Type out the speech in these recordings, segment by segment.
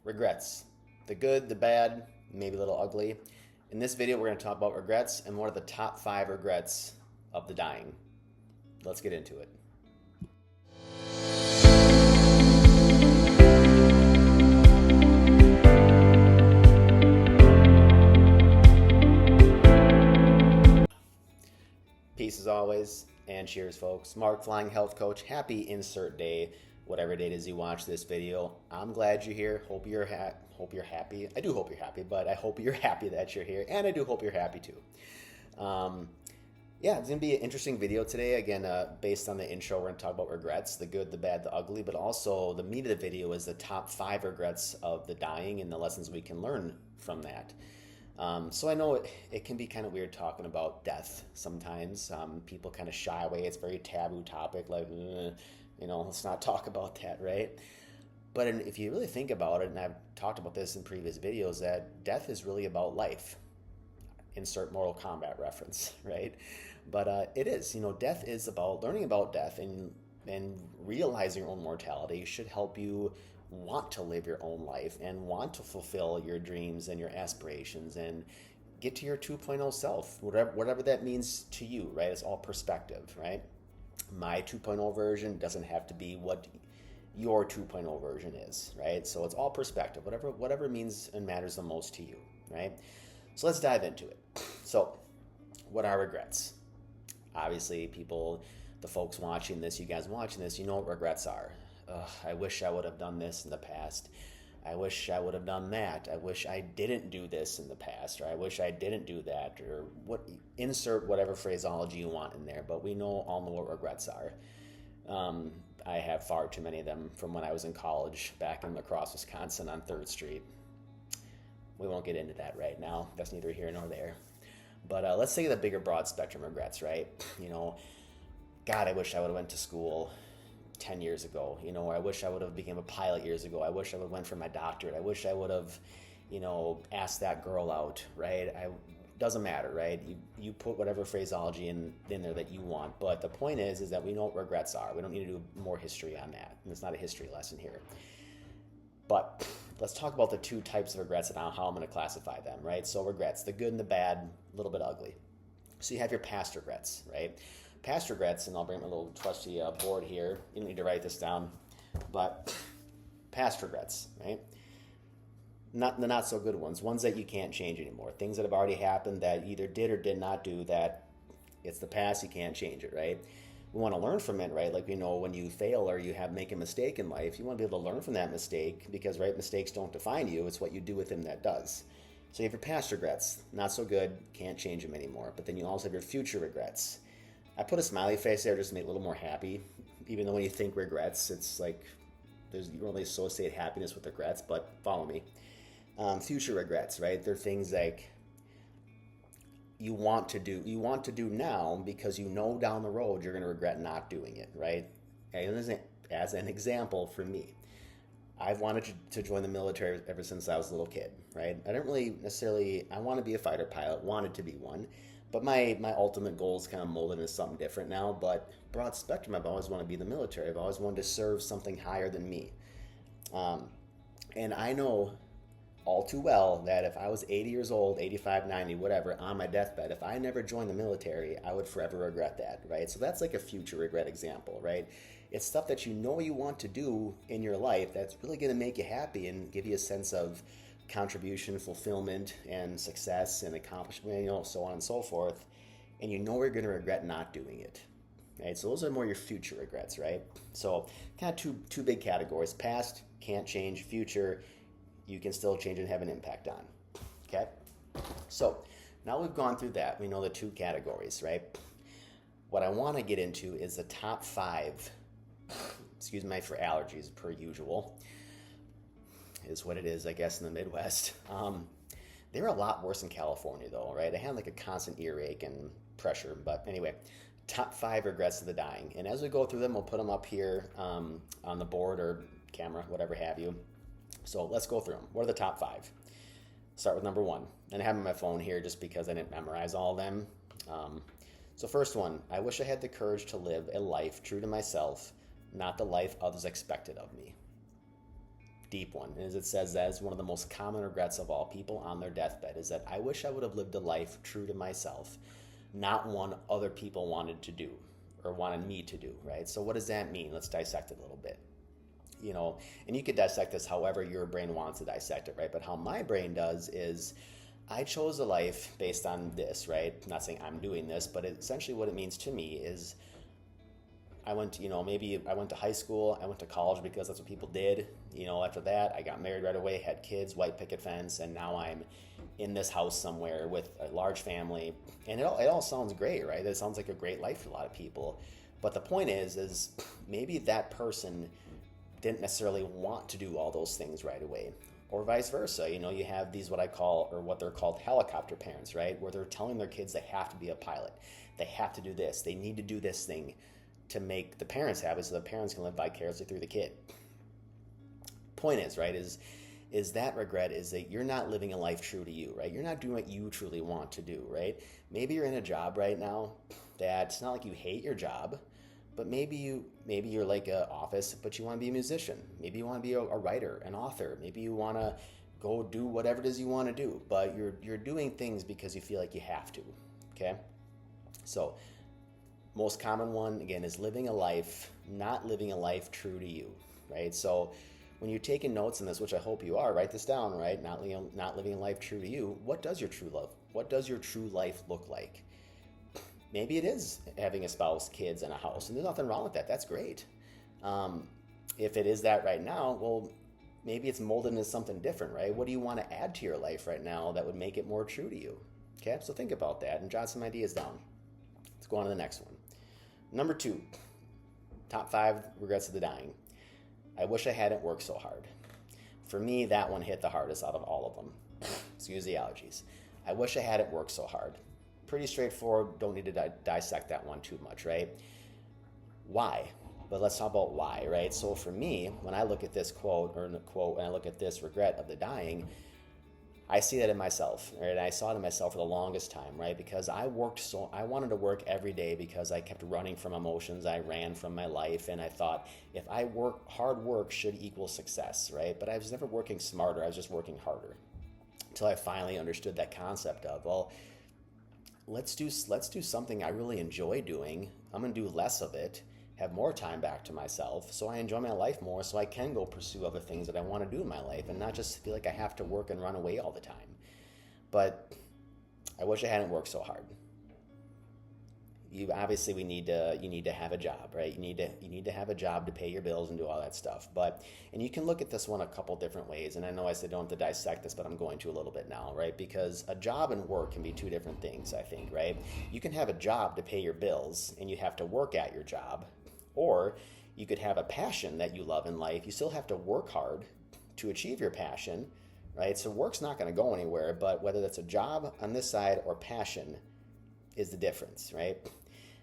Regrets. The good, the bad, maybe a little ugly. In this video, we're going to talk about regrets and what are the top 5 regrets of the dying. Let's get into it. Peace as always, and cheers, folks. Mark, Flying Health Coach. Happy insert day, whatever date is you watch this video. I'm glad you're here. Hope you're happy. I do hope you're happy, but I hope you're happy that you're here, and I do hope you're happy too. Yeah, it's going to be an interesting video today. Again, based on the intro, we're going to talk about regrets, the good, the bad, the ugly, but also the meat of the video is the top 5 regrets of the dying and the lessons we can learn from that. So I know it can be kind of weird talking about death sometimes. People kind of shy away. It's a very taboo topic, like, let's not talk about that, right? But if you really think about it, and I've talked about this in previous videos, that death is really about life. Insert Mortal Kombat reference, right? But it is, death is about learning about death and realizing your own mortality should help you want to live your own life and want to fulfill your dreams and your aspirations and get to your 2.0 self, whatever that means to you, right? It's all perspective, right? My 2.0 version doesn't have to be what your 2.0 version is, right? So it's all perspective, whatever means and matters the most to you, right? So let's dive into it. So what are regrets? Obviously, the folks watching this, you guys watching this, you know what regrets are. I wish I would have done this in the past. I wish I would have done that. I wish I didn't do this in the past, or I wish I didn't do that, or insert whatever phraseology you want in there, but we all know what regrets are. I have far too many of them from when I was in college back in La Crosse, Wisconsin on 3rd Street. We won't get into that right now. That's neither here nor there. But let's say the bigger broad spectrum regrets, right? God, I wish I would have went to school 10 years ago, or I wish I would have become a pilot years ago. I wish I would have went for my doctorate. I wish I would have, asked that girl out, right? Doesn't matter, right? You put whatever phraseology in there that you want. But the point is that we know what regrets are. We don't need to do more history on that. And it's not a history lesson here. But let's talk about the 2 types of regrets and how I'm going to classify them, right? So regrets, the good and the bad, a little bit ugly. So you have your past regrets, right? Past regrets, and I'll bring my little trusty board here. You don't need to write this down, but past regrets, right? Not the not so good ones that you can't change anymore. Things that have already happened that you either did or did not do, that it's the past, you can't change it, right? We want to learn from it, right? Like, when you fail or you make a mistake in life, you want to be able to learn from that mistake because, right, mistakes don't define you. It's what you do with them that does. So you have your past regrets, not so good, can't change them anymore. But then you also have your future regrets. I put a smiley face there just to make it a little more happy, even though when you think regrets, it's like you don't really associate happiness with regrets, but follow me. Future regrets, right? They're things like you want to do now because down the road you're going to regret not doing it, right? As an example for me, I've wanted to join the military ever since I was a little kid, right? I didn't really necessarily, I want to be a fighter pilot, wanted to be one, but my ultimate goal is kind of molded into something different now. But broad spectrum, I've always wanted to be in the military. I've always wanted to serve something higher than me. And I know all too well that if I was 80 years old, 85, 90, whatever, on my deathbed, if I never joined the military, I would forever regret that, right? So that's like a future regret example, right? It's stuff that you want to do in your life that's really going to make you happy and give you a sense of contribution, fulfillment, and success and accomplishment, so on and so forth. And you're going to regret not doing it, right? So those are more your future regrets, right? So kind of two big categories. Past, can't change. Future, you can still change and have an impact on, okay? So now we've gone through that. We know the 2 categories, right? What I want to get into is the top 5, excuse me for allergies per usual, is what it is, I guess, in the Midwest. They were a lot worse in California, though, right? I had like a constant earache and pressure. But anyway, top 5 regrets of the dying. And as we go through them, we'll put them up here on the board or camera, whatever have you. So let's go through them. What are the top 5? Start with number 1. And I have my phone here just because I didn't memorize all of them. So first one, I wish I had the courage to live a life true to myself, not the life others expected of me. deep one. And as it says, that is one of the most common regrets of all people on their deathbed, is that I wish I would have lived a life true to myself, not one other people wanted to do or wanted me to do, right? So what does that mean? Let's dissect it a little bit. And you could dissect this however your brain wants to dissect it, right? But how my brain does is I chose a life based on this, right? I'm not saying I'm doing this, but essentially what it means to me is I went, maybe I went to high school, I went to college because that's what people did. After that, I got married right away, had kids, white picket fence, and now I'm in this house somewhere with a large family. And it all sounds great, right? It sounds like a great life for a lot of people. But the point is maybe that person didn't necessarily want to do all those things right away. Or vice versa. You have these what they're called helicopter parents, right? Where they're telling their kids they have to be a pilot. They have to do this. They need to do this thing to make the parents happy so the parents can live vicariously through the kid. Point is, right, is that regret is that you're not living a life true to you, right? You're not doing what you truly want to do, right? Maybe you're in a job right now that it's not like you hate your job, but maybe you're like an office, but you want to be a musician. Maybe you want to be a writer, an author. Maybe you want to go do whatever it is you want to do, but you're doing things because you feel like you have to. Okay? So, most common one again is not living a life true to you, right? So, when you're taking notes on this, which I hope you are, write this down, right? Not living a life true to you. What does your true life look like? Maybe it is having a spouse, kids, and a house, and there's nothing wrong with that. That's great. If it is that right now, well, maybe it's molded into something different, right? What do you want to add to your life right now that would make it more true to you? Okay, so think about that and jot some ideas down. Let's go on to the next one. Number 2, top 5 regrets of the dying. I wish I hadn't worked so hard. For me, that one hit the hardest out of all of them. Excuse the allergies. I wish I hadn't worked so hard. Pretty straightforward, don't need to dissect that one too much, right? Why? But let's talk about why, right? So for me, when I look at this quote, and I look at this regret of the dying, I see that in myself, right? And I saw it in myself for the longest time, right? Because I wanted to work every day because I kept running from emotions. I ran from my life, and I thought if hard work should equal success, right? But I was never working smarter. I was just working harder until I finally understood that concept of, well, let's do something I really enjoy doing. I'm going to do less of it, have more time back to myself, so I enjoy my life more, so I can go pursue other things that I want to do in my life and not just feel like I have to work and run away all the time. But I wish I hadn't worked so hard. You need to have a job, right? You need to have a job to pay your bills and do all that stuff. And you can look at this one a couple different ways. And I know I said don't have to dissect this, but I'm going to a little bit now, right? Because a job and work can be two different things, I think, right? You can have a job to pay your bills and you have to work at your job, or you could have a passion that you love in life. You still have to work hard to achieve your passion, right? So work's not going to go anywhere, but whether that's a job on this side or passion is the difference, right?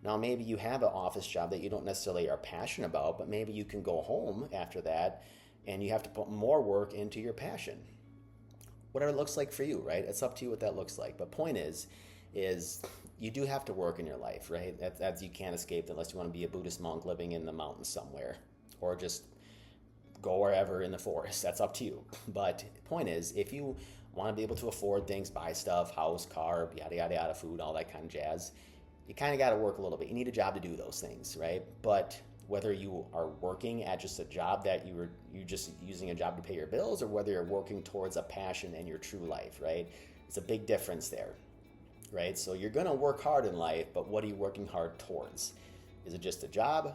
Now, maybe you have an office job that you don't necessarily are passionate about, but maybe you can go home after that and you have to put more work into your passion. Whatever it looks like for you, right? It's up to you what that looks like. But point is you do have to work in your life, right? That's you can't escape unless you want to be a Buddhist monk living in the mountains somewhere or just go wherever in the forest. That's up to you. But the point is, if you want to be able to afford things, buy stuff, house, car, yada, yada, yada, food, all that kind of jazz, you kind of got to work a little bit. You need a job to do those things, right? But whether you are working at just a job that you're just using a job to pay your bills, or whether you're working towards a passion and your true life, right? It's a big difference there, right? So you're going to work hard in life, but what are you working hard towards? Is it just a job,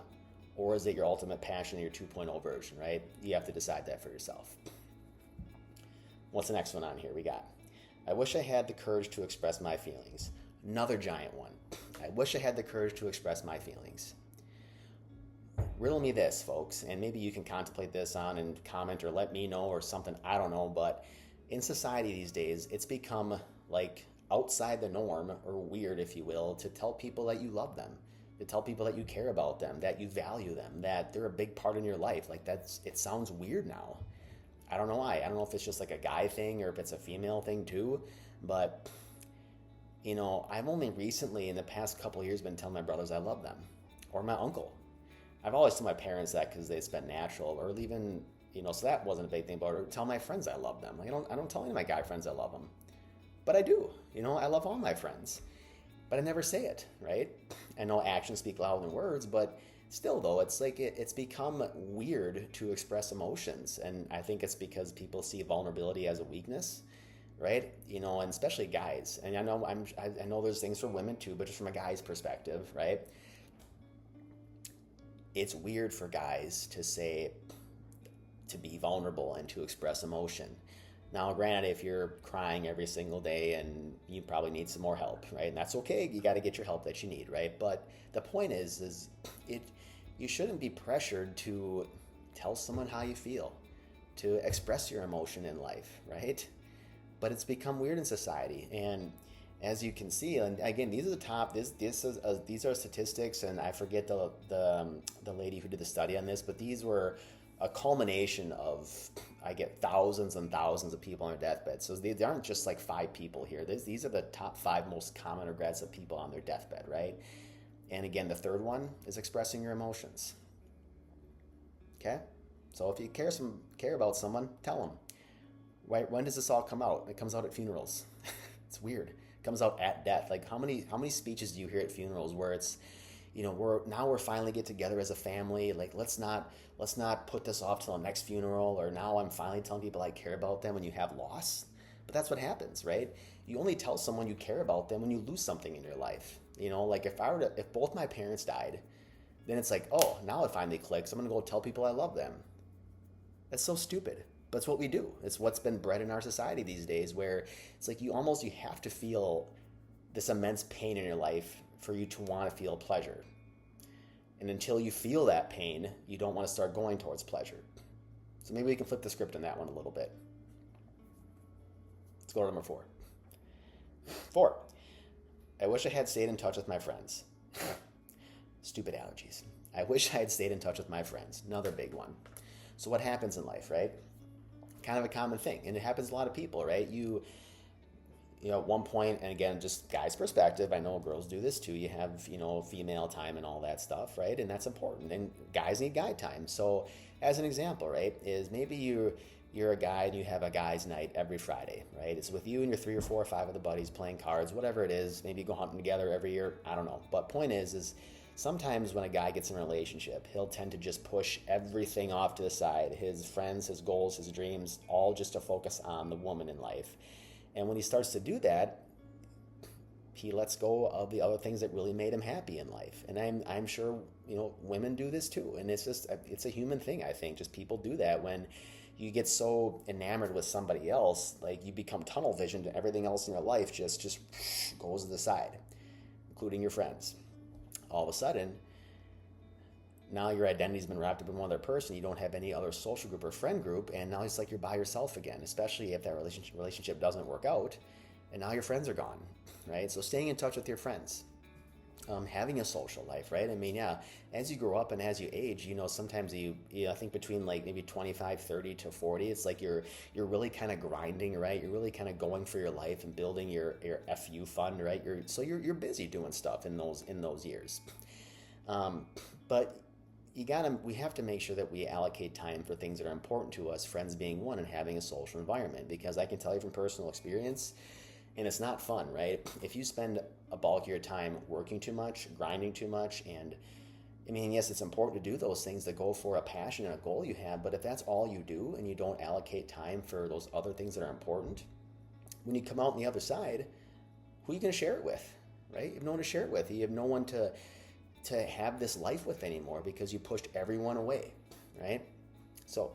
or is it your ultimate passion, your 2.0 version, right? You have to decide that for yourself. What's the next one on here? We got, I wish I had the courage to express my feelings. Another giant one. I wish I had the courage to express my feelings. Riddle me this, folks, and maybe you can contemplate this on and comment or let me know or something, I don't know, but in society these days, it's become like outside the norm, or weird, if you will, to tell people that you love them, to tell people that you care about them, that you value them, that they're a big part in your life. Like it sounds weird now. I don't know why. I don't know if it's just like a guy thing or if it's a female thing too, but I've only recently in the past couple of years been telling my brothers I love them, or my uncle. I've always told my parents that because it's been natural, or even So that wasn't a big thing. But tell my friends I love them. I don't tell any of my guy friends I love them, but I do. I love all my friends, but I never say it, right? I know actions speak louder than words, but still, though, it's like it's become weird to express emotions, and I think it's because people see vulnerability as a weakness, right? And especially guys. And I know there's things for women too, but just from a guy's perspective, right? It's weird for guys to be vulnerable and to express emotion. Now, granted, if you're crying every single day and you probably need some more help, right? And that's okay. You got to get your help that you need, right? But the point is you shouldn't be pressured to tell someone how you feel, to express your emotion in life, right? But it's become weird in society, and as you can see, and again, these are the top. These are statistics, and I forget the lady who did the study on this, but these were a culmination of, I get thousands and thousands of people on their deathbed. So they aren't just like 5 people here. These are the top 5 most common regrets of people on their deathbed, right? And again, the third one is expressing your emotions. Okay, so if you care about someone, tell them. Right? When does this all come out? It comes out at funerals. It's weird. It comes out at death. Like how many speeches do you hear at funerals where it's, we're finally get together as a family. Like let's not put this off till the next funeral, or now I'm finally telling people I care about them when you have loss. But that's what happens, right? You only tell someone you care about them when you lose something in your life. Like if both my parents died, then it's like, oh, now it finally clicks. I'm gonna go tell people I love them. That's so stupid. But it's what we do. It's what's been bred in our society these days, where it's like you have to feel this immense pain in your life for you to want to feel pleasure. And until you feel that pain, you don't want to start going towards pleasure. So maybe we can flip the script on that one a little bit. Let's go to number 4. 4. I wish I had stayed in touch with my friends. Stupid allergies. I wish I had stayed in touch with my friends. Another big one. So what happens in life, right? Kind of a common thing, and it happens to a lot of people, right? You at one point, and again, just guys' perspective, I know girls do this too. You have female time and all that stuff, right? And that's important. And guys need guy time. So as an example, right, is maybe you're a guy and you have a guys' night every Friday, right? It's with you and your 3 or 4 or 5 other buddies playing cards, whatever it is. Maybe you go hunting together every year. I don't know. But point is sometimes when a guy gets in a relationship, he'll tend to just push everything off to the side, his friends, his goals, his dreams, all just to focus on the woman in life. And when he starts to do that, he lets go of the other things that really made him happy in life. And I'm sure, women do this too. And it's a human thing, I think. Just people do that when you get so enamored with somebody else, like you become tunnel visioned and everything else in your life just goes to the side, including your friends. All of a sudden, now your identity's been wrapped up in one other person. You don't have any other social group or friend group, and now it's like you're by yourself again, especially if that relationship doesn't work out, and now your friends are gone, right? So staying in touch with your friends, having a social life, right? I mean, yeah, as you grow up and as you age, sometimes I think between like maybe 25, 30 to 40, it's like you're really kind of grinding, right? You're really kind of going for your life and building your FU fund, right? You're busy doing stuff in those years. But we have to make sure that we allocate time for things that are important to us, friends being one, and having a social environment, because I can tell you from personal experience, and it's not fun, right? If you spend a bulk of your time working too much, grinding too much, and I mean, yes, it's important to do those things that go for a passion and a goal you have, but if that's all you do and you don't allocate time for those other things that are important, when you come out on the other side, who are you going to share it with, right? You have no one to share it with. You have no one to have this life with anymore because you pushed everyone away, right? So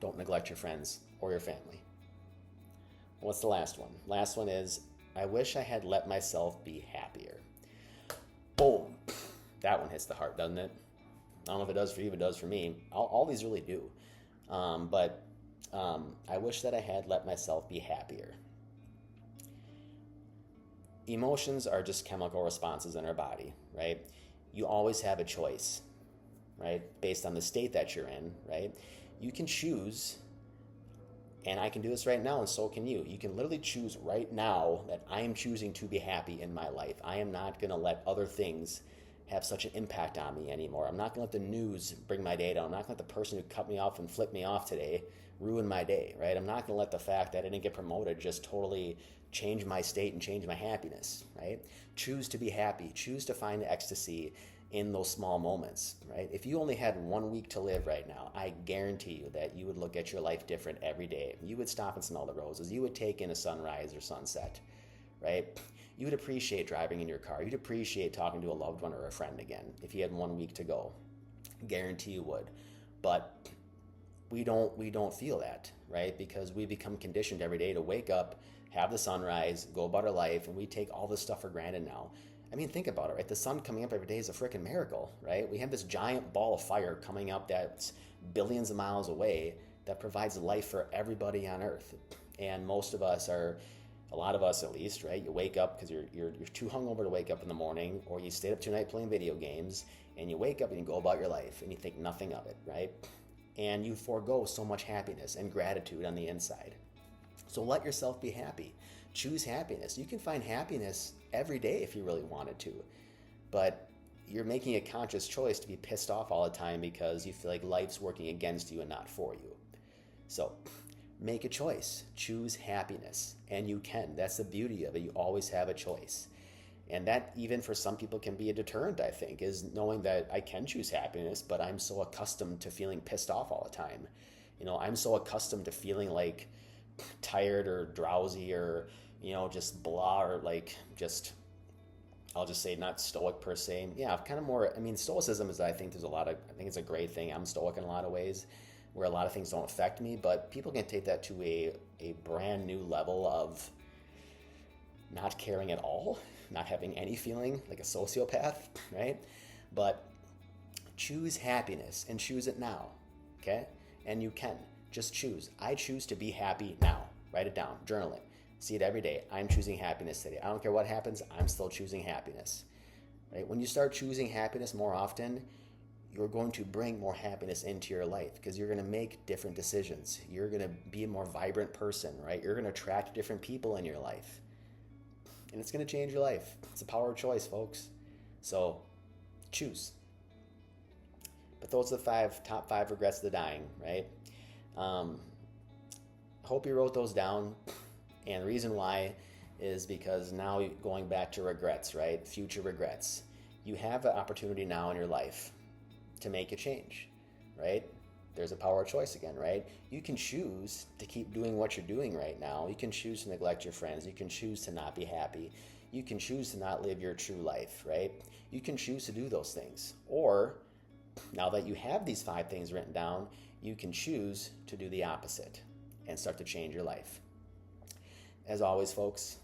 don't neglect your friends or your family. What's the last one? Last one is, I wish I had let myself be happier. Boom. That one hits the heart, doesn't it? I don't know if it does for you, but it does for me. All these really do. But I wish that I had let myself be happier. Emotions are just chemical responses in our body, right? You always have a choice, right? Based on the state that you're in, right? You can choose, and I can do this right now, and so can you. You can literally choose right now that I am choosing to be happy in my life. I am not going to let other things have such an impact on me anymore. I'm not going to let the news bring my day down. I'm not going to let the person who cut me off and flipped me off today ruin my day, right? I'm not going to let the fact that I didn't get promoted just totally change my state and change my happiness, right? Choose to be happy. Choose to find ecstasy in those small moments, right? If you only had 1 week to live right now, I guarantee you that you would look at your life different every day. You would stop and smell the roses. You would take in a sunrise or sunset, right? You would appreciate driving in your car. You'd appreciate talking to a loved one or a friend again if you had 1 week to go. Guarantee you would. But we don't feel that, right? Because we become conditioned every day to wake up, have the sunrise, go about our life, and we take all this stuff for granted now. I mean, think about it, right? The sun coming up every day is a freaking miracle, right? We have this giant ball of fire coming up that's billions of miles away that provides life for everybody on Earth. And most of us are, a lot of us at least, right? You wake up because you're too hungover to wake up in the morning, or you stayed up tonight playing video games, and you wake up and you go about your life and you think nothing of it, right? And you forego so much happiness and gratitude on the inside. So let yourself be happy. Choose happiness. You can find happiness every day if you really wanted to, but you're making a conscious choice to be pissed off all the time because you feel like life's working against you and not for you. So make a choice. Choose happiness, and you can. That's the beauty of it. You always have a choice. And that, even for some people, can be a deterrent, I think, is knowing that I can choose happiness, but I'm so accustomed to feeling pissed off all the time. I'm so accustomed to feeling like tired or drowsy or, just blah, or I'll just say not stoic per se. Yeah, kind of more, stoicism is, I think it's a great thing. I'm stoic in a lot of ways where a lot of things don't affect me, but people can take that to a brand new level of not caring at all, not having any feeling, like a sociopath, right? But choose happiness and choose it now, okay? And you can. Just choose. I choose to be happy now. Write it down. Journal it. See it every day. I'm choosing happiness today. I don't care what happens. I'm still choosing happiness, right? When you start choosing happiness more often, you're going to bring more happiness into your life because you're going to make different decisions. You're going to be a more vibrant person, right? You're going to attract different people in your life. And it's going to change your life. It's the power of choice, folks. So choose. But those are the top five regrets of the dying, right? Hope you wrote those down. And the reason why is because now going back to regrets, right? Future regrets. You have an opportunity now in your life to make a change, right? There's a power of choice again, right? You can choose to keep doing what you're doing right now. You can choose to neglect your friends. You can choose to not be happy. You can choose to not live your true life, right? You can choose to do those things. Or, now that you have these 5 things written down, you can choose to do the opposite and start to change your life. As always, folks,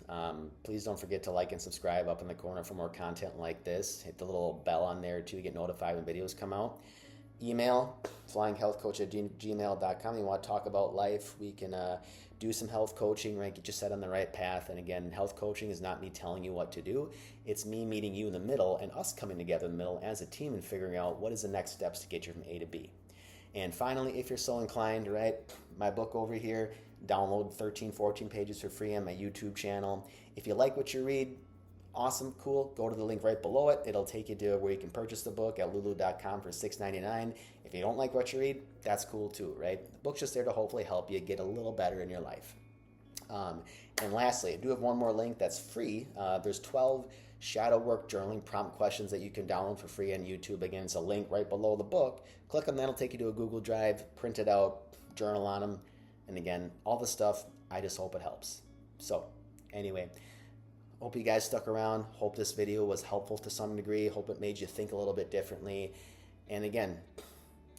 please don't forget to like and subscribe up in the corner for more content like this. Hit the little bell on there too to get notified when videos come out. Email, flyinghealthcoach@gmail.com. You want to talk about life, we can do some health coaching, right? Get you set on the right path. And again, health coaching is not me telling you what to do. It's me meeting you in the middle and us coming together in the middle as a team and figuring out what is the next steps to get you from A to B. And finally, if you're so inclined, right, my book over here, download 13, 14 pages for free on my YouTube channel. If you like what you read, awesome, cool. Go to the link right below it. It'll take you to where you can purchase the book at lulu.com for $6.99. If you don't like what you read, that's cool too, right? The book's just there to hopefully help you get a little better in your life. And lastly, I do have one more link that's free. There's 12 shadow work journaling prompt questions that you can download for free on YouTube. Again, it's a link right below the book. Click on that, it'll take you to a Google Drive, print it out, journal on them. And again, all the stuff, I just hope it helps. So anyway, hope you guys stuck around. Hope this video was helpful to some degree. Hope it made you think a little bit differently. And again,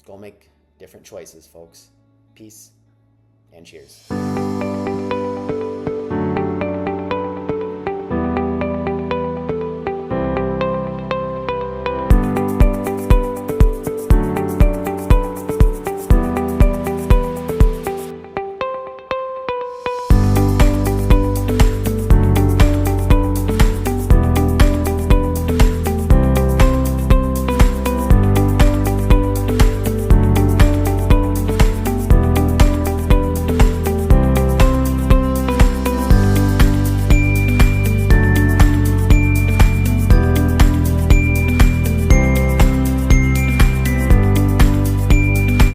go make different choices, folks. Peace and cheers.